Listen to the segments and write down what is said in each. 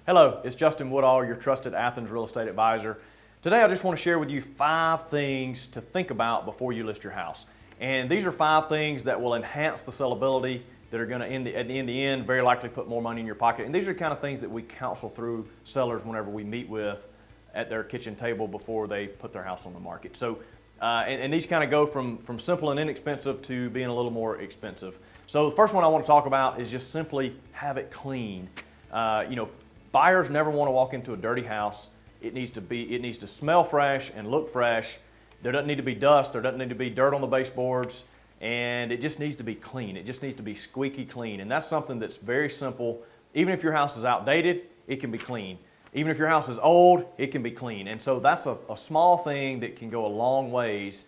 Hello, it's Justin Woodall, your trusted Athens real estate advisor. Today I just want to share with you 5 things to think about before you list your house. And these are 5 things that will enhance the sellability, that are going to, at the end, very likely put more money in your pocket. And these are the kind of things that we counsel through sellers whenever we meet with at their kitchen table before they put their house on the market. So, and these kind of go from simple and inexpensive to being a little more expensive. So the first one I want to talk about is just simply have it clean. Buyers never want to walk into a dirty house. It needs to smell fresh and look fresh. There doesn't need to be dust. There doesn't need to be dirt on the baseboards. And it just needs to be clean. It just needs to be squeaky clean. And that's something that's very simple. Even if your house is outdated, it can be clean. Even if your house is old, it can be clean. And so that's a small thing that can go a long ways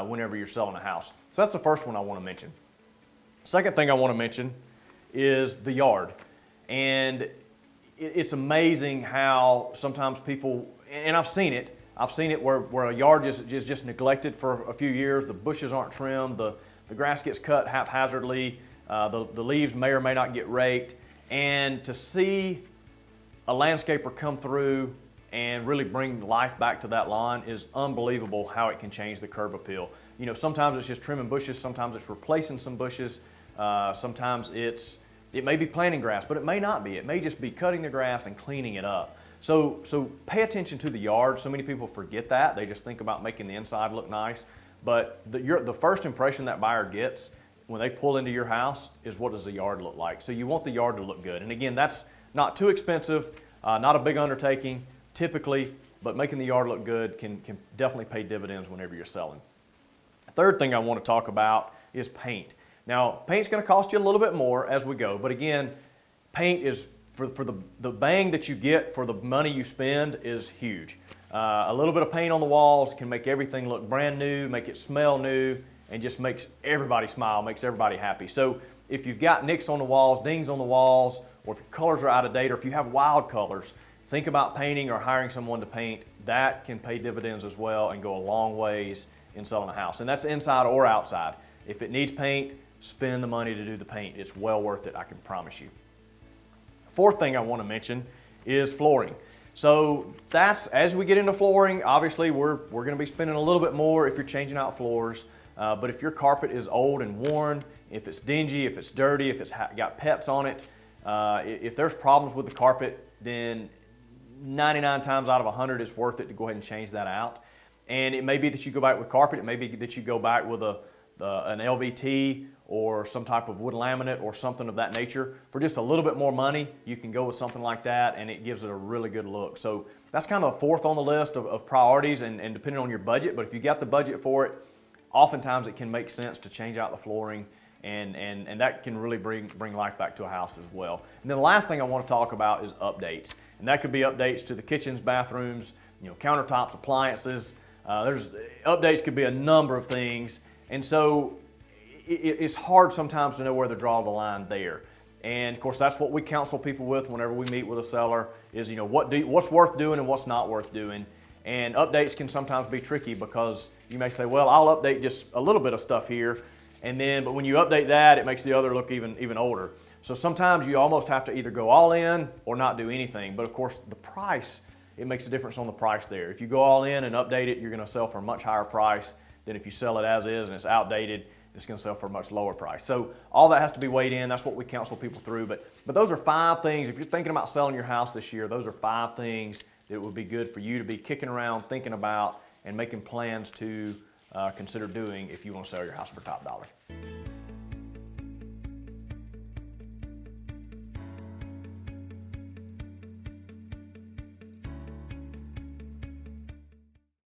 whenever you're selling a house. So that's the first one I want to mention. Second thing I want to mention is the yard. And it's amazing how sometimes people, and I've seen it where a yard is just neglected for a few years. The bushes aren't trimmed, the grass gets cut haphazardly, the leaves may or may not get raked. And to see a landscaper come through and really bring life back to that lawn is unbelievable how it can change the curb appeal. Sometimes it's just trimming bushes, sometimes it's replacing some bushes, sometimes it may be planting grass, but it may not be. It may just be cutting the grass and cleaning it up. So pay attention to the yard. So many people forget that. They just think about making the inside look nice. But the first impression that buyer gets when they pull into your house is, what does the yard look like? So you want the yard to look good. And again, that's not too expensive, not a big undertaking typically, but making the yard look good can definitely pay dividends whenever you're selling. Third thing I want to talk about is paint. Now, paint's going to cost you a little bit more as we go, but again, paint is, for the bang that you get for the money you spend, is huge. A little bit of paint on the walls can make everything look brand new, make it smell new, and just makes everybody smile, makes everybody happy. So if you've got nicks on the walls, dings on the walls, or if your colors are out of date, or if you have wild colors, think about painting or hiring someone to paint. That can pay dividends as well and go a long ways in selling a house. And that's inside or outside. If it needs paint, spend the money to do the paint. It's well worth it, I can promise you. Fourth thing I want to mention is flooring. So that's, as we get into flooring, obviously we're going to be spending a little bit more if you're changing out floors. But if your carpet is old and worn, if it's dingy, if it's dirty, if it's got pets on it, if there's problems with the carpet, then 99 times out of 100 it's worth it to go ahead and change that out. And it may be that you go back with carpet, it may be that you go back with an LVT or some type of wood laminate or something of that nature. For just a little bit more money, you can go with something like that and it gives it a really good look. So that's kind of the fourth on the list of priorities and depending on your budget, but if you got the budget for it, oftentimes it can make sense to change out the flooring and that can really bring life back to a house as well. And then the last thing I want to talk about is updates. And that could be updates to the kitchens, bathrooms, countertops, appliances. Updates could be a number of things. And so it's hard sometimes to know where to draw the line there. And of course, that's what we counsel people with whenever we meet with a seller is, what's worth doing and what's not worth doing. And updates can sometimes be tricky because you may say, well, I'll update just a little bit of stuff here. But when you update that, it makes the other look even older. So sometimes you almost have to either go all in or not do anything. But of course, the price, it makes a difference on the price there. If you go all in and update it, you're going to sell for a much higher price than if you sell it as is and it's outdated. It's going to sell for a much lower price. So all that has to be weighed in. That's what we counsel people through. But those are 5 things. If you're thinking about selling your house this year, those are 5 things that would be good for you to be kicking around, thinking about, and making plans to consider doing if you want to sell your house for top dollar.